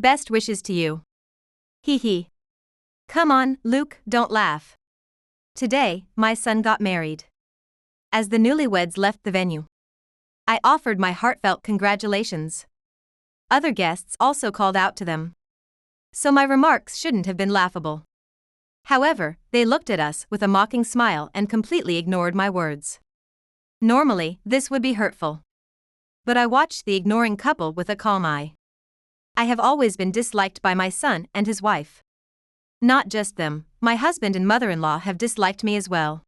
Best wishes to you. Hee hee. Come on, Luke, don't laugh. Today, my son got married. As the newlyweds left the venue, I offered my heartfelt congratulations. Other guests also called out to them, so my remarks shouldn't have been laughable. However, they looked at us with a mocking smile and completely ignored my words. Normally, this would be hurtful. But I watched the ignoring couple with a calm eye. I have always been disliked by my son and his wife. Not just them, my husband and mother-in-law have disliked me as well.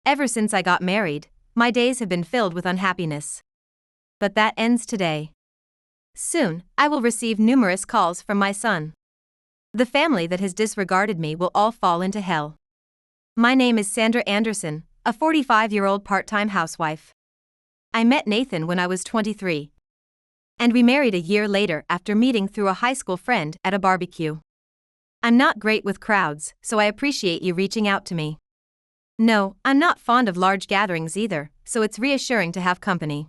Ever since I got married, my days have been filled with unhappiness. But that ends today. Soon, I will receive numerous calls from my son. The family that has disregarded me will all fall into hell. My name is Sandra Anderson, a 45-year-old part-time housewife. I met Nathan when I was 23. And we married a year later after meeting through a high school friend at a barbecue. I'm not great with crowds, so I appreciate you reaching out to me. No, I'm not fond of large gatherings either, so it's reassuring to have company.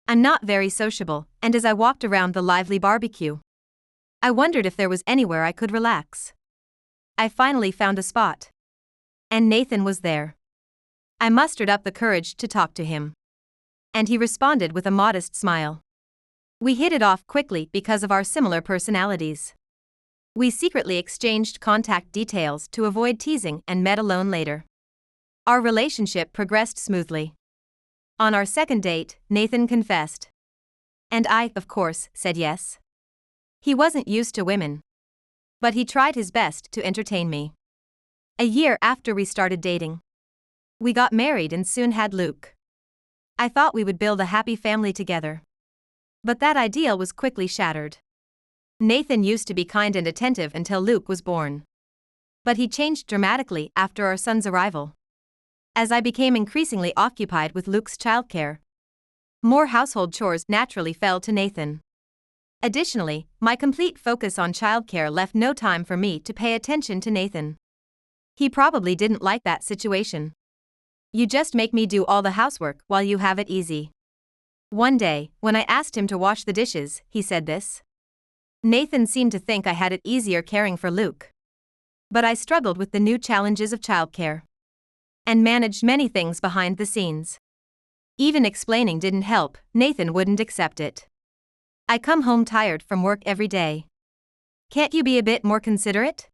I'm not very sociable, and as I walked around the lively barbecue, I wondered if there was anywhere I could relax. I finally found a spot. And Nathan was there. I mustered up the courage to talk to him. And he responded with a modest smile. We hit it off quickly because of our similar personalities. We secretly exchanged contact details to avoid teasing and met alone later. Our relationship progressed smoothly. On our second date, Nathan confessed. And I, of course, said yes. He wasn't used to women. But he tried his best to entertain me. A year after we started dating, we got married and soon had Luke. I thought we would build a happy family together. But that ideal was quickly shattered. Nathan used to be kind and attentive until Luke was born. But he changed dramatically after our son's arrival. As I became increasingly occupied with Luke's childcare, more household chores naturally fell to Nathan. Additionally, my complete focus on childcare left no time for me to pay attention to Nathan. He probably didn't like that situation. You just make me do all the housework while you have it easy. One day, when I asked him to wash the dishes, he said this. Nathan seemed to think I had it easier caring for Luke. But I struggled with the new challenges of childcare. And managed many things behind the scenes. Even explaining didn't help, Nathan wouldn't accept it. I come home tired from work every day. Can't you be a bit more considerate?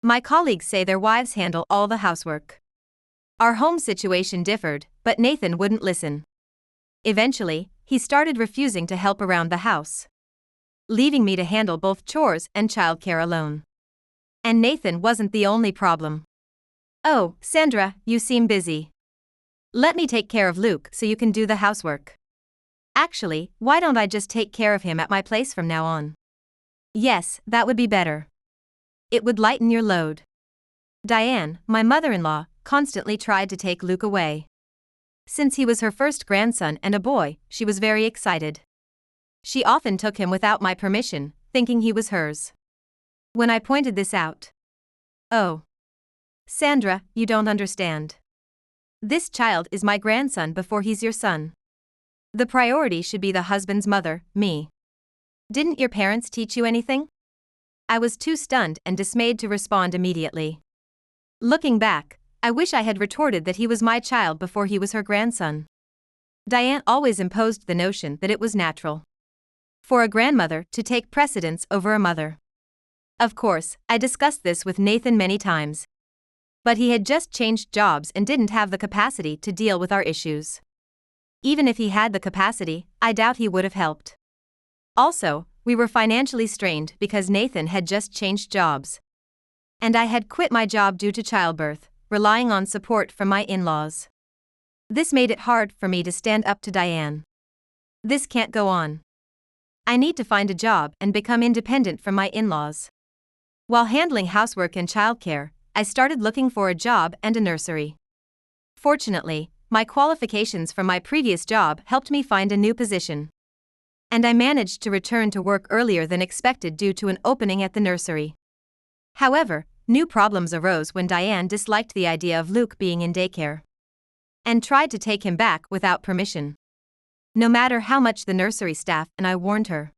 My colleagues say their wives handle all the housework. Our home situation differed, but Nathan wouldn't listen. Eventually, he started refusing to help around the house, leaving me to handle both chores and childcare alone. And Nathan wasn't the only problem. Oh, Sandra, you seem busy. Let me take care of Luke so you can do the housework. Actually, why don't I just take care of him at my place from now on? Yes, that would be better. It would lighten your load. Diane, my mother-in-law, constantly tried to take Luke away. Since he was her first grandson and a boy, she was very excited. She often took him without my permission, thinking he was hers. When I pointed this out, oh, Sandra, you don't understand. This child is my grandson before he's your son. The priority should be the husband's mother, me. Didn't your parents teach you anything? I was too stunned and dismayed to respond immediately. Looking back, I wish I had retorted that he was my child before he was her grandson. Diane always imposed the notion that it was natural for a grandmother to take precedence over a mother. Of course, I discussed this with Nathan many times. But he had just changed jobs and didn't have the capacity to deal with our issues. Even if he had the capacity, I doubt he would have helped. Also, we were financially strained because Nathan had just changed jobs. And I had quit my job due to childbirth, relying on support from my in-laws. This made it hard for me to stand up to Diane. This can't go on. I need to find a job and become independent from my in-laws. While handling housework and childcare, I started looking for a job and a nursery. Fortunately, my qualifications from my previous job helped me find a new position. And I managed to return to work earlier than expected due to an opening at the nursery. However, new problems arose when Diane disliked the idea of Luke being in daycare and tried to take him back without permission. No matter how much the nursery staff and I warned her,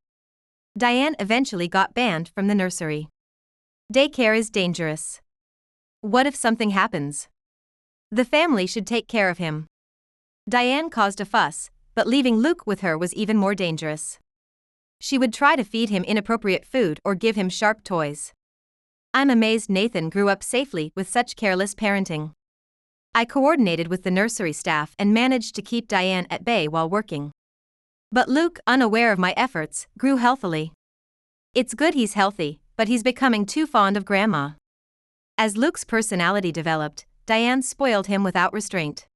Diane eventually got banned from the nursery. Daycare is dangerous. What if something happens? The family should take care of him. Diane caused a fuss, but leaving Luke with her was even more dangerous. She would try to feed him inappropriate food or give him sharp toys. I'm amazed Nathan grew up safely with such careless parenting. I coordinated with the nursery staff and managed to keep Diane at bay while working. But Luke, unaware of my efforts, grew healthily. It's good he's healthy, but he's becoming too fond of Grandma. As Luke's personality developed, Diane spoiled him without restraint.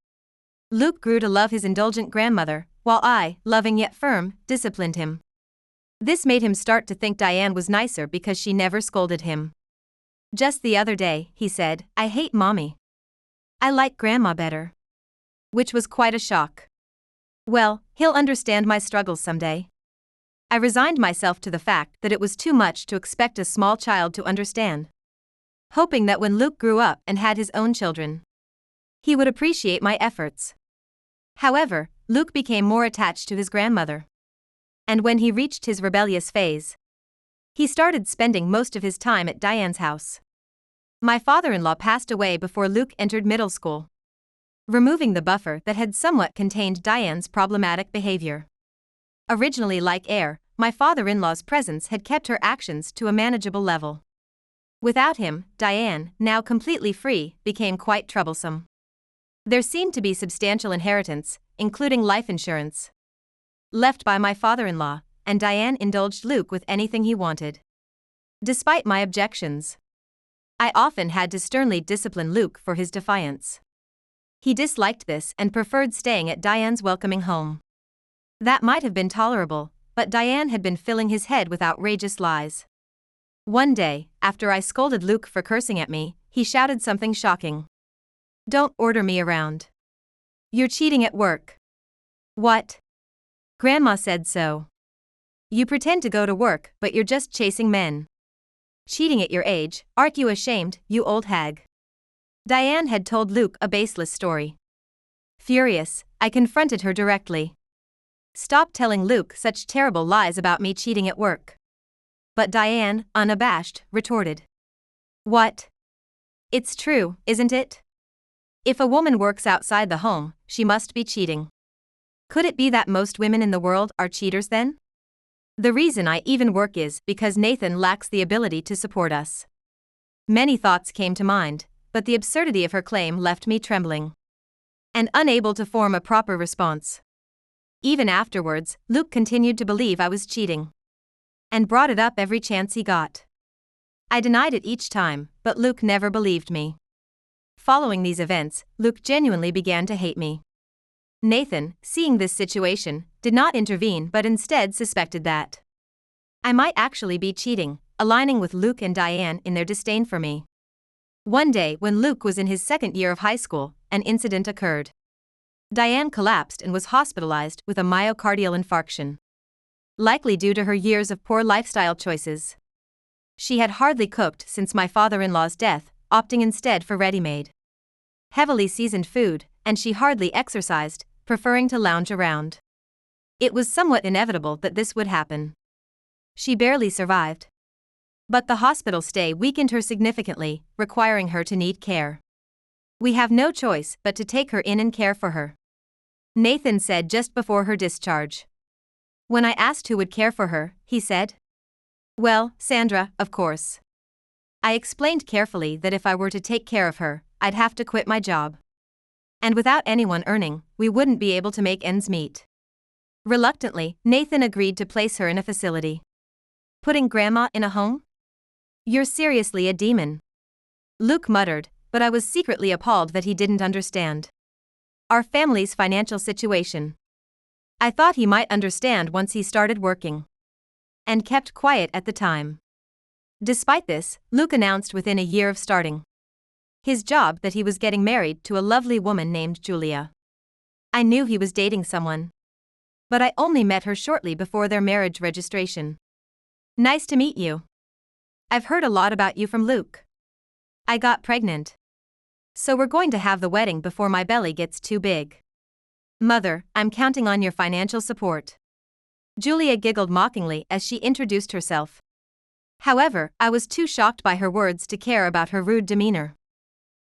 Luke grew to love his indulgent grandmother, while I, loving yet firm, disciplined him. This made him start to think Diane was nicer because she never scolded him. Just the other day, he said, "I hate Mommy. I like Grandma better." Which was quite a shock. Well, he'll understand my struggles someday. I resigned myself to the fact that it was too much to expect a small child to understand. Hoping that when Luke grew up and had his own children, he would appreciate my efforts. However, Luke became more attached to his grandmother. And when he reached his rebellious phase, he started spending most of his time at Diane's house. My father-in-law passed away before Luke entered middle school, removing the buffer that had somewhat contained Diane's problematic behavior. Originally like air, my father-in-law's presence had kept her actions to a manageable level. Without him, Diane, now completely free, became quite troublesome. There seemed to be substantial inheritance, including life insurance, left by my father-in-law, and Diane indulged Luke with anything he wanted. Despite my objections, I often had to sternly discipline Luke for his defiance. He disliked this and preferred staying at Diane's welcoming home. That might have been tolerable, but Diane had been filling his head with outrageous lies. One day, after I scolded Luke for cursing at me, he shouted something shocking. "Don't order me around. You're cheating at work." "What? Grandma said so." "You pretend to go to work, but you're just chasing men. Cheating at your age, aren't you ashamed, you old hag?" Diane had told Luke a baseless story. Furious, I confronted her directly. "Stop telling Luke such terrible lies about me cheating at work." But Diane, unabashed, retorted. "What? It's true, isn't it? If a woman works outside the home, she must be cheating. Could it be that most women in the world are cheaters then? The reason I even work is because Nathan lacks the ability to support us." Many thoughts came to mind, but the absurdity of her claim left me trembling and unable to form a proper response. Even afterwards, Luke continued to believe I was cheating and brought it up every chance he got. I denied it each time, but Luke never believed me. Following these events, Luke genuinely began to hate me. Nathan, seeing this situation, did not intervene but instead suspected that I might actually be cheating, aligning with Luke and Diane in their disdain for me. One day when Luke was in his second year of high school, an incident occurred. Diane collapsed and was hospitalized with a myocardial infarction, likely due to her years of poor lifestyle choices. She had hardly cooked since my father-in-law's death, opting instead for ready-made, heavily seasoned food, and she hardly exercised, preferring to lounge around. It was somewhat inevitable that this would happen. She barely survived. But the hospital stay weakened her significantly, requiring her to need care. "We have no choice but to take her in and care for her," Nathan said just before her discharge. When I asked who would care for her, he said, "Well, Sandra, of course." I explained carefully that if I were to take care of her, I'd have to quit my job. And without anyone earning, we wouldn't be able to make ends meet. Reluctantly, Nathan agreed to place her in a facility. "Putting Grandma in a home? You're seriously a demon," Luke muttered, but I was secretly appalled that he didn't understand our family's financial situation. I thought he might understand once he started working, and kept quiet at the time. Despite this, Luke announced within a year of starting his job that he was getting married to a lovely woman named Julia. I knew he was dating someone, but I only met her shortly before their marriage registration. "Nice to meet you. I've heard a lot about you from Luke. I got pregnant, so we're going to have the wedding before my belly gets too big. Mother, I'm counting on your financial support." Julia giggled mockingly as she introduced herself. However, I was too shocked by her words to care about her rude demeanor.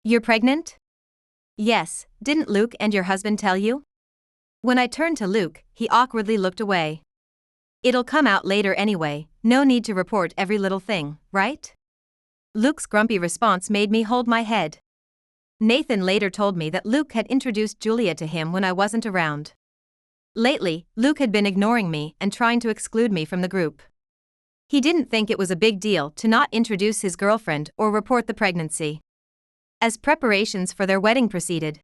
You're pregnant? Yes, didn't Luke and your husband tell you? When I turned to Luke, he awkwardly looked away. It'll come out later anyway, no need to report every little thing, right? Luke's grumpy response made me hold my head. Nathan later told me that Luke had introduced Julia to him when I wasn't around. Lately, Luke had been ignoring me and trying to exclude me from the group. He didn't think it was a big deal to not introduce his girlfriend or report the pregnancy. As preparations for their wedding proceeded,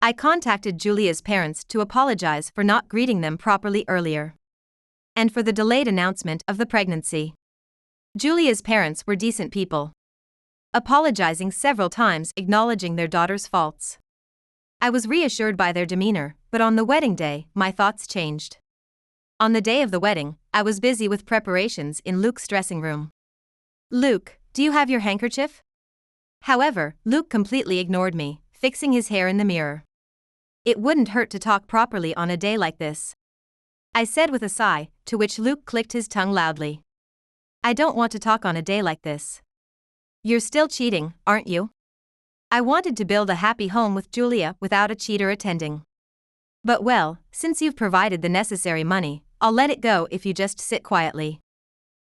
I contacted Julia's parents to apologize for not greeting them properly earlier, and for the delayed announcement of the pregnancy. Julia's parents were decent people, apologizing several times, acknowledging their daughter's faults. I was reassured by their demeanor, but on the wedding day, my thoughts changed. On the day of the wedding, I was busy with preparations in Luke's dressing room. Luke, do you have your handkerchief? However, Luke completely ignored me, fixing his hair in the mirror. It wouldn't hurt to talk properly on a day like this, I said with a sigh, to which Luke clicked his tongue loudly. I don't want to talk on a day like this. You're still cheating, aren't you? I wanted to build a happy home with Julia without a cheater attending. But well, since you've provided the necessary money, I'll let it go if you just sit quietly.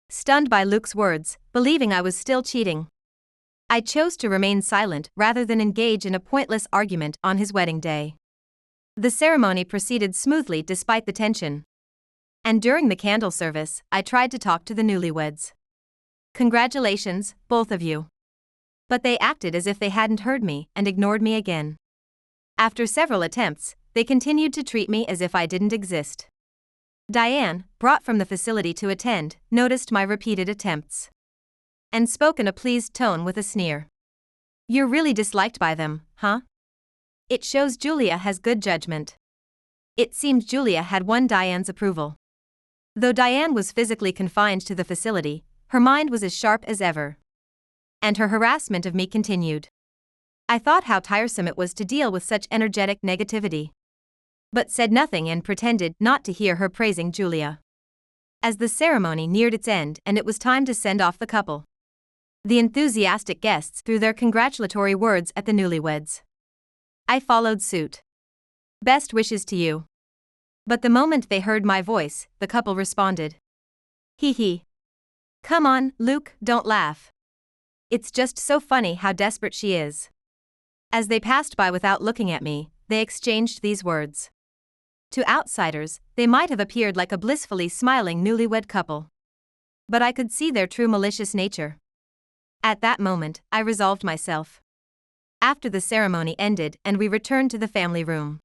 Stunned by Luke's words, believing I was still cheating, I chose to remain silent rather than engage in a pointless argument on his wedding day. The ceremony proceeded smoothly despite the tension. And during the candle service, I tried to talk to the newlyweds. Congratulations, both of you. But they acted as if they hadn't heard me and ignored me again. After several attempts, they continued to treat me as if I didn't exist. Diane, brought from the facility to attend, noticed my repeated attempts and spoke in a pleased tone with a sneer. You're really disliked by them, huh? It shows Julia has good judgment. It seemed Julia had won Diane's approval. Though Diane was physically confined to the facility, her mind was as sharp as ever. And her harassment of me continued. I thought how tiresome it was to deal with such energetic negativity, but said nothing and pretended not to hear her praising Julia. As the ceremony neared its end and it was time to send off the couple, the enthusiastic guests threw their congratulatory words at the newlyweds. I followed suit. Best wishes to you. But the moment they heard my voice, the couple responded. Hee hee. Come on, Luke, don't laugh. It's just so funny how desperate she is. As they passed by without looking at me, they exchanged these words. To outsiders, they might have appeared like a blissfully smiling newlywed couple. But I could see their true malicious nature. At that moment, I resolved myself. After the ceremony ended and we returned to the family room,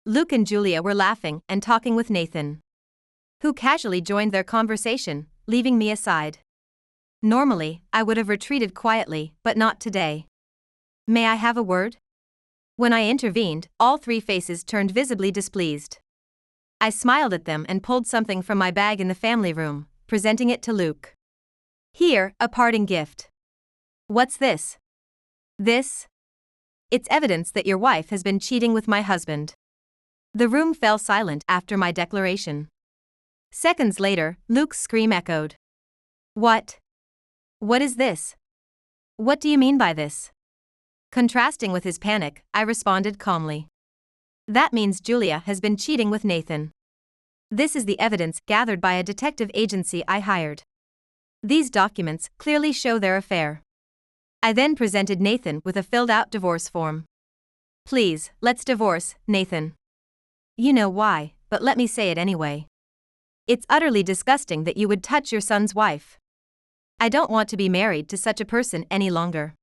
Luke and Julia were laughing and talking with Nathan, who casually joined their conversation, leaving me aside. Normally, I would have retreated quietly, but not today. May I have a word? When I intervened, all three faces turned visibly displeased. I smiled at them and pulled something from my bag in the family room, presenting it to Luke. Here, a parting gift. What's this? This? It's evidence that your wife has been cheating with my husband. The room fell silent after my declaration. Seconds later, Luke's scream echoed. What? What is this? What do you mean by this? Contrasting with his panic, I responded calmly. That means Julia has been cheating with Nathan. This is the evidence gathered by a detective agency I hired. These documents clearly show their affair. I then presented Nathan with a filled-out divorce form. Please, let's divorce, Nathan. You know why, but let me say it anyway. It's utterly disgusting that you would touch your son's wife. I don't want to be married to such a person any longer.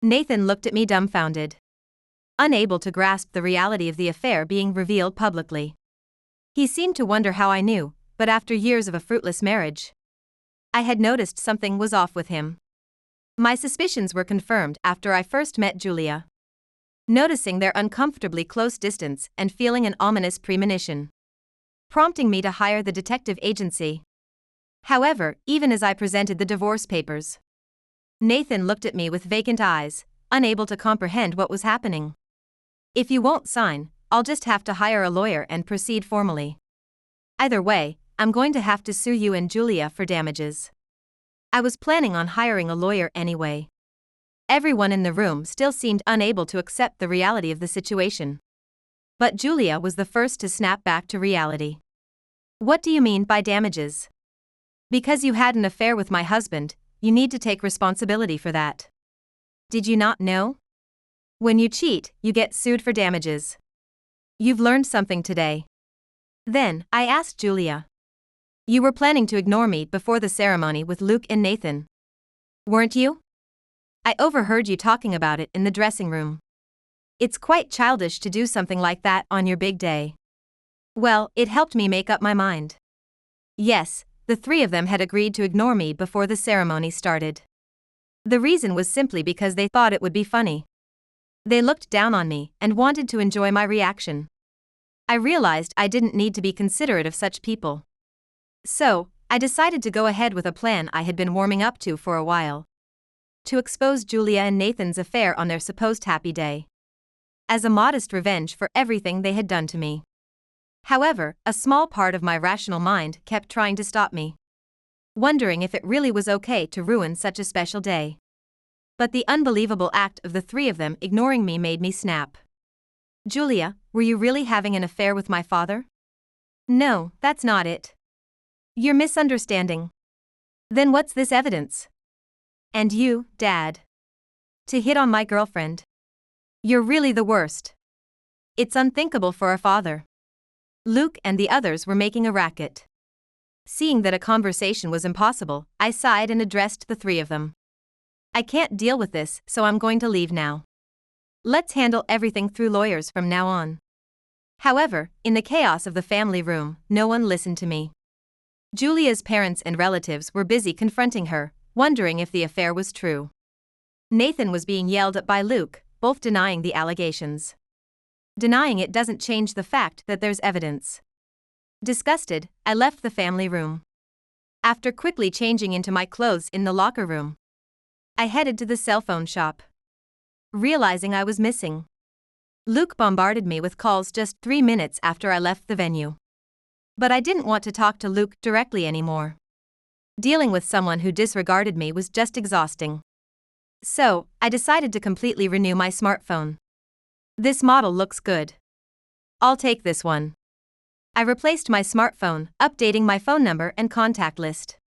Nathan looked at me dumbfounded, unable to grasp the reality of the affair being revealed publicly. He seemed to wonder how I knew, but after years of a fruitless marriage, I had noticed something was off with him. My suspicions were confirmed after I first met Julia. Noticing their uncomfortably close distance and feeling an ominous premonition, prompting me to hire the detective agency. However, even as I presented the divorce papers, Nathan looked at me with vacant eyes, unable to comprehend what was happening. If you won't sign, I'll just have to hire a lawyer and proceed formally. Either way, I'm going to have to sue you and Julia for damages. I was planning on hiring a lawyer anyway. Everyone in the room still seemed unable to accept the reality of the situation. But Julia was the first to snap back to reality. What do you mean by damages? Because you had an affair with my husband, you need to take responsibility for that. Did you not know? When you cheat, you get sued for damages. You've learned something today. Then, I asked Julia. You were planning to ignore me before the ceremony with Luke and Nathan. Weren't you? I overheard you talking about it in the dressing room. It's quite childish to do something like that on your big day. Well, it helped me make up my mind. Yes, the three of them had agreed to ignore me before the ceremony started. The reason was simply because they thought it would be funny. They looked down on me and wanted to enjoy my reaction. I realized I didn't need to be considerate of such people. So, I decided to go ahead with a plan I had been warming up to for a while. To expose Julia and Nathan's affair on their supposed happy day. As a modest revenge for everything they had done to me. However, a small part of my rational mind kept trying to stop me. Wondering if it really was okay to ruin such a special day. But the unbelievable act of the three of them ignoring me made me snap. Julia, were you really having an affair with my father? No, that's not it. You're misunderstanding. Then what's this evidence? And you, Dad. To hit on my girlfriend. You're really the worst. It's unthinkable for a father. Luke and the others were making a racket. Seeing that a conversation was impossible, I sighed and addressed the three of them. I can't deal with this, so I'm going to leave now. Let's handle everything through lawyers from now on. However, in the chaos of the family room, no one listened to me. Julia's parents and relatives were busy confronting her, wondering if the affair was true. Nathan was being yelled at by Luke, both denying the allegations. Denying it doesn't change the fact that there's evidence. Disgusted, I left the family room. After quickly changing into my clothes in the locker room, I headed to the cell phone shop. Realizing I was missing. Luke bombarded me with calls just 3 minutes after I left the venue. But I didn't want to talk to Luke directly anymore. Dealing with someone who disregarded me was just exhausting. So, I decided to completely renew my smartphone. This model looks good. I'll take this one. I replaced my smartphone, updating my phone number and contact list.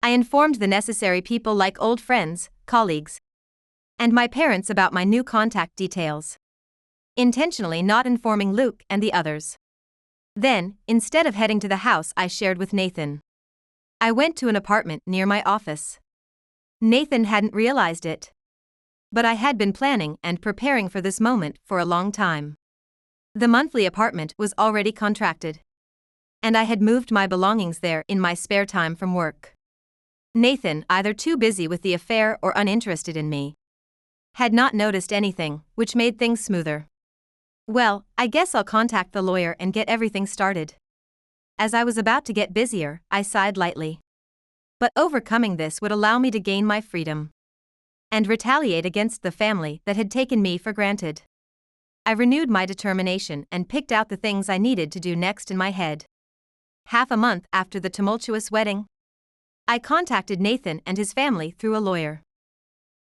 I informed the necessary people like old friends, colleagues, and my parents about my new contact details. Intentionally not informing Luke and the others. Then, instead of heading to the house I shared with Nathan, I went to an apartment near my office. Nathan hadn't realized it. But I had been planning and preparing for this moment for a long time. The monthly apartment was already contracted. And I had moved my belongings there in my spare time from work. Nathan, either too busy with the affair or uninterested in me, had not noticed anything, which made things smoother. Well, I guess I'll contact the lawyer and get everything started. As I was about to get busier, I sighed lightly. But overcoming this would allow me to gain my freedom. And retaliate against the family that had taken me for granted. I renewed my determination and picked out the things I needed to do next in my head. Half a month after the tumultuous wedding, I contacted Nathan and his family through a lawyer.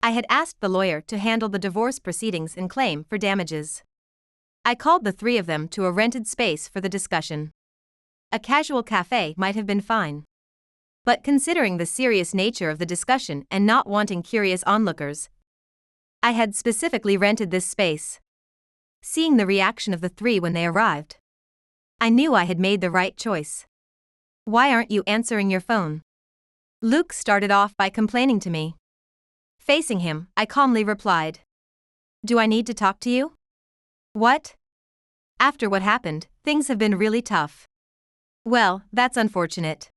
I had asked the lawyer to handle the divorce proceedings and claim for damages. I called the three of them to a rented space for the discussion. A casual cafe might have been fine. But considering the serious nature of the discussion and not wanting curious onlookers, I had specifically rented this space. Seeing the reaction of the three when they arrived, I knew I had made the right choice. Why aren't you answering your phone? Luke started off by complaining to me. Facing him, I calmly replied. Do I need to talk to you? What? After what happened, things have been really tough. Well, that's unfortunate.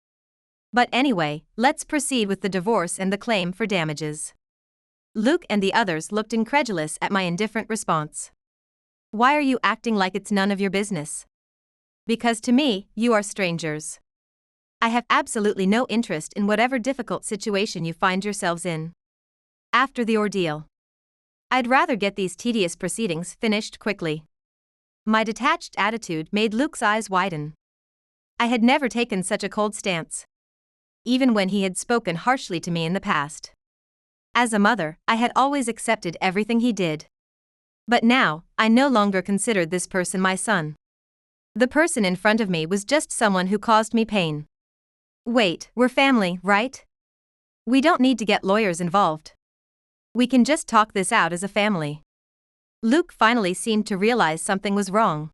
But anyway, let's proceed with the divorce and the claim for damages. Luke and the others looked incredulous at my indifferent response. Why are you acting like it's none of your business? Because to me, you are strangers. I have absolutely no interest in whatever difficult situation you find yourselves in. After the ordeal, I'd rather get these tedious proceedings finished quickly. My detached attitude made Luke's eyes widen. I had never taken such a cold stance, even when he had spoken harshly to me in the past. As a mother, I had always accepted everything he did. But now, I no longer considered this person my son. The person in front of me was just someone who caused me pain. Wait, we're family, right? We don't need to get lawyers involved. We can just talk this out as a family. Luke finally seemed to realize something was wrong.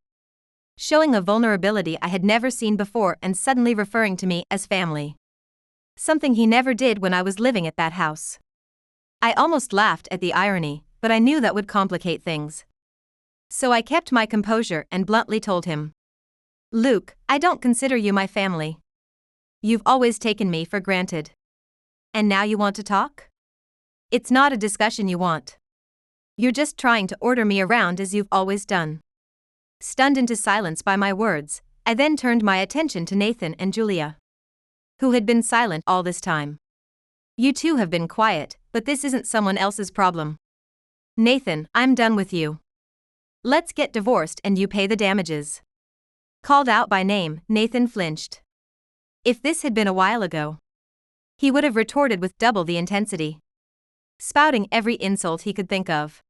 Showing a vulnerability I had never seen before and suddenly referring to me as family. Something he never did when I was living at that house. I almost laughed at the irony, but I knew that would complicate things. So I kept my composure and bluntly told him, Luke, I don't consider you my family. You've always taken me for granted. And now you want to talk? It's not a discussion you want. You're just trying to order me around as you've always done. Stunned into silence by my words, I then turned my attention to Nathan and Julia, who had been silent all this time. You two have been quiet, but this isn't someone else's problem. Nathan, I'm done with you. Let's get divorced and you pay the damages. Called out by name, Nathan flinched. If this had been a while ago, he would have retorted with double the intensity, spouting every insult he could think of.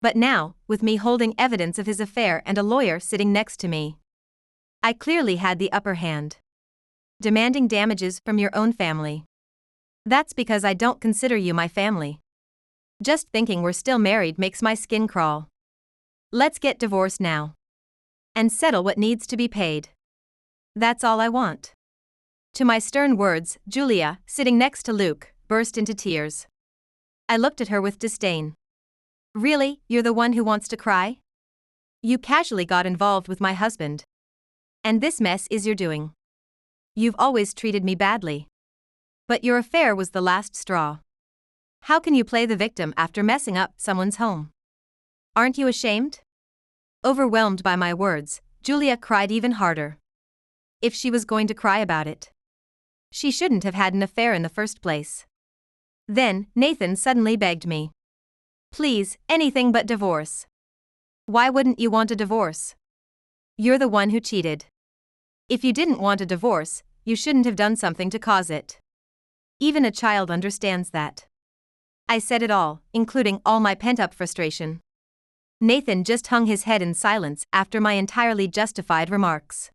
But now, with me holding evidence of his affair and a lawyer sitting next to me, I clearly had the upper hand. Demanding damages from your own family. That's because I don't consider you my family. Just thinking we're still married makes my skin crawl. Let's get divorced now. And settle what needs to be paid. That's all I want. To my stern words, Julia, sitting next to Luke, burst into tears. I looked at her with disdain. Really, you're the one who wants to cry? You casually got involved with my husband. And this mess is your doing. You've always treated me badly. But your affair was the last straw. How can you play the victim after messing up someone's home? Aren't you ashamed? Overwhelmed by my words, Julia cried even harder. If she was going to cry about it, she shouldn't have had an affair in the first place. Then, Nathan suddenly begged me. Please, anything but divorce. Why wouldn't you want a divorce? You're the one who cheated. If you didn't want a divorce, you shouldn't have done something to cause it. Even a child understands that. I said it all, including all my pent-up frustration. Nathan just hung his head in silence after my entirely justified remarks.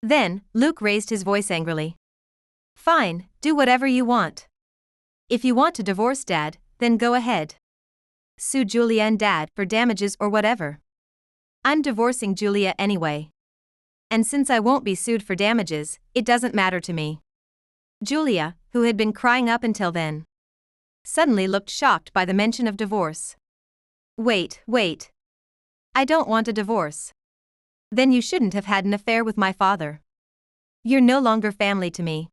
Then, Luke raised his voice angrily. Fine, do whatever you want. If you want to divorce Dad, then go ahead. Sue Julia and Dad for damages or whatever. I'm divorcing Julia anyway. And since I won't be sued for damages, it doesn't matter to me. Julia, who had been crying up until then, suddenly looked shocked by the mention of divorce. Wait. I don't want a divorce. Then you shouldn't have had an affair with my father. You're no longer family to me.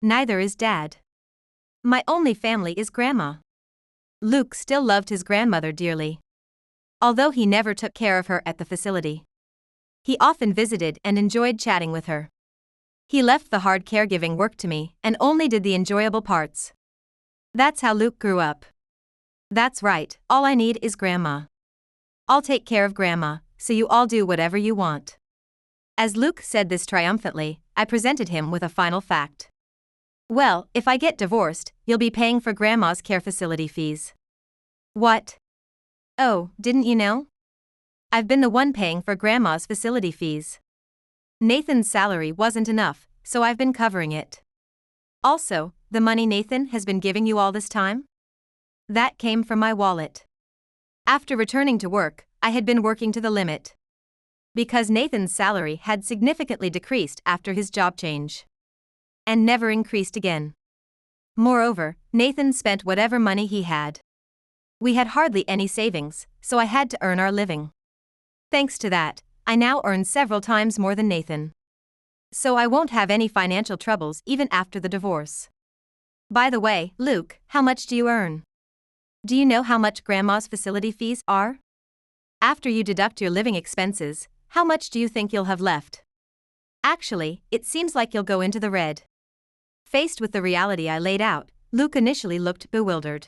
Neither is Dad. My only family is Grandma. Luke still loved his grandmother dearly. Although he never took care of her at the facility, he often visited and enjoyed chatting with her. He left the hard caregiving work to me and only did the enjoyable parts. That's how Luke grew up. That's right, all I need is Grandma. I'll take care of Grandma, so you all do whatever you want. As Luke said this triumphantly, I presented him with a final fact. Well, if I get divorced, you'll be paying for Grandma's care facility fees. What? Oh, didn't you know? I've been the one paying for Grandma's facility fees. Nathan's salary wasn't enough, so I've been covering it. Also, the money Nathan has been giving you all this time? That came from my wallet. After returning to work, I had been working to the limit. Because Nathan's salary had significantly decreased after his job change. And never increased again. Moreover, Nathan spent whatever money he had. We had hardly any savings, so I had to earn our living. Thanks to that, I now earn several times more than Nathan. So I won't have any financial troubles even after the divorce. By the way, Luke, how much do you earn? Do you know how much Grandma's facility fees are? After you deduct your living expenses, how much do you think you'll have left? Actually, it seems like you'll go into the red. Faced with the reality I laid out, Luke initially looked bewildered.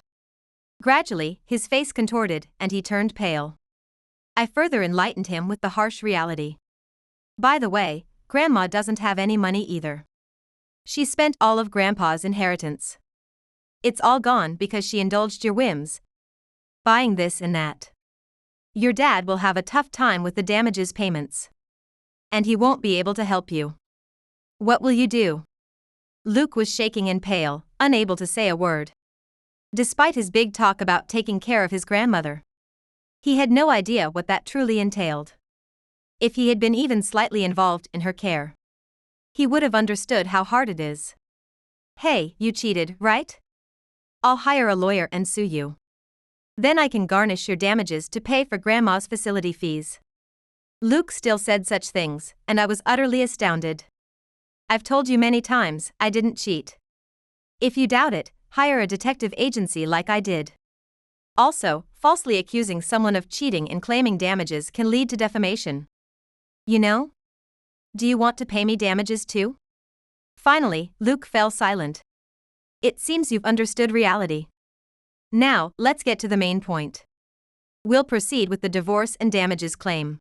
Gradually, his face contorted and he turned pale. I further enlightened him with the harsh reality. By the way, Grandma doesn't have any money either. She spent all of Grandpa's inheritance. It's all gone because she indulged your whims, buying this and that. Your dad will have a tough time with the damages payments. And he won't be able to help you. What will you do?" Luke was shaking and pale, unable to say a word. Despite his big talk about taking care of his grandmother, he had no idea what that truly entailed. If he had been even slightly involved in her care, he would have understood how hard it is. "Hey, you cheated, right? I'll hire a lawyer and sue you. Then I can garnish your damages to pay for Grandma's facility fees." Luke still said such things, and I was utterly astounded. "I've told you many times, I didn't cheat. If you doubt it, hire a detective agency like I did. Also, falsely accusing someone of cheating and claiming damages can lead to defamation. You know? Do you want to pay me damages too?" Finally, Luke fell silent. "It seems you've understood reality. Now, let's get to the main point. We'll proceed with the divorce and damages claim."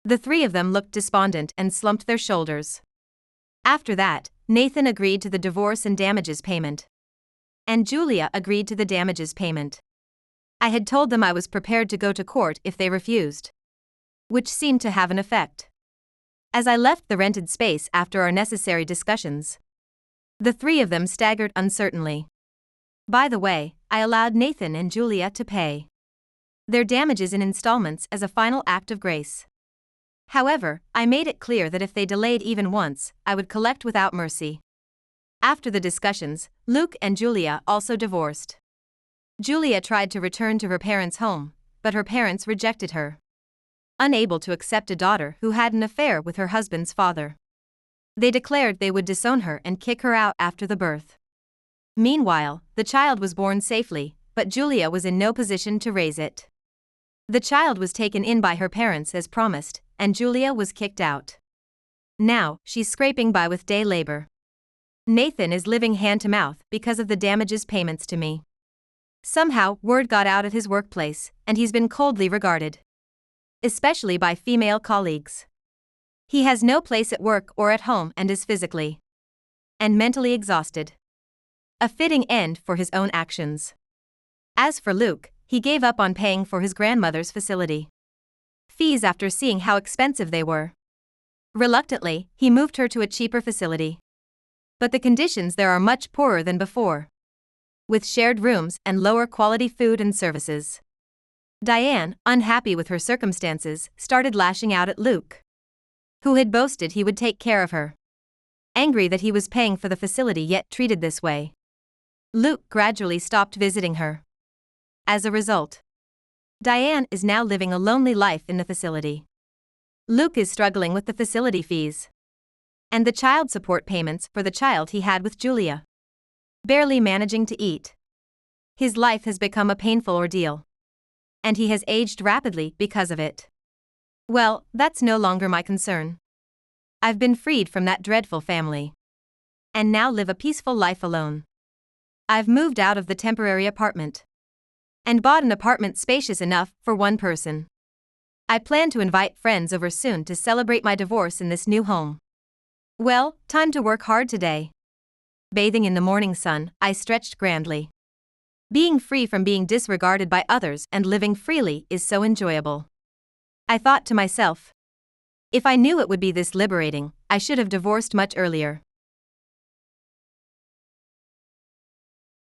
The three of them looked despondent and slumped their shoulders. After that, Nathan agreed to the divorce and damages payment. And Julia agreed to the damages payment. I had told them I was prepared to go to court if they refused, which seemed to have an effect. As I left the rented space after our necessary discussions, the three of them staggered uncertainly. By the way, I allowed Nathan and Julia to pay their damages in installments as a final act of grace. However, I made it clear that if they delayed even once, I would collect without mercy. After the discussions, Luke and Julia also divorced. Julia tried to return to her parents' home, but her parents rejected her, unable to accept a daughter who had an affair with her husband's father. They declared they would disown her and kick her out after the birth. Meanwhile, the child was born safely, but Julia was in no position to raise it. The child was taken in by her parents as promised, and Julia was kicked out. Now, she's scraping by with day labor. Nathan is living hand to mouth because of the damages payments to me. Somehow, word got out at his workplace, and he's been coldly regarded, especially by female colleagues. He has no place at work or at home and is physically and mentally exhausted. A fitting end for his own actions. As for Luke, he gave up on paying for his grandmother's facility fees after seeing how expensive they were. Reluctantly, he moved her to a cheaper facility. But the conditions there are much poorer than before, with shared rooms and lower quality food and services. Diane, unhappy with her circumstances, started lashing out at Luke, who had boasted he would take care of her. Angry that he was paying for the facility yet treated this way, Luke gradually stopped visiting her. As a result, Diane is now living a lonely life in the facility. Luke is struggling with the facility fees and the child support payments for the child he had with Julia, barely managing to eat. His life has become a painful ordeal, and he has aged rapidly because of it. Well, that's no longer my concern. I've been freed from that dreadful family, and now live a peaceful life alone. I've moved out of the temporary apartment and bought an apartment spacious enough for one person. I plan to invite friends over soon to celebrate my divorce in this new home. Well, time to work hard today. Bathing in the morning sun, I stretched grandly. Being free from being disregarded by others and living freely is so enjoyable. I thought to myself, if I knew it would be this liberating, I should have divorced much earlier.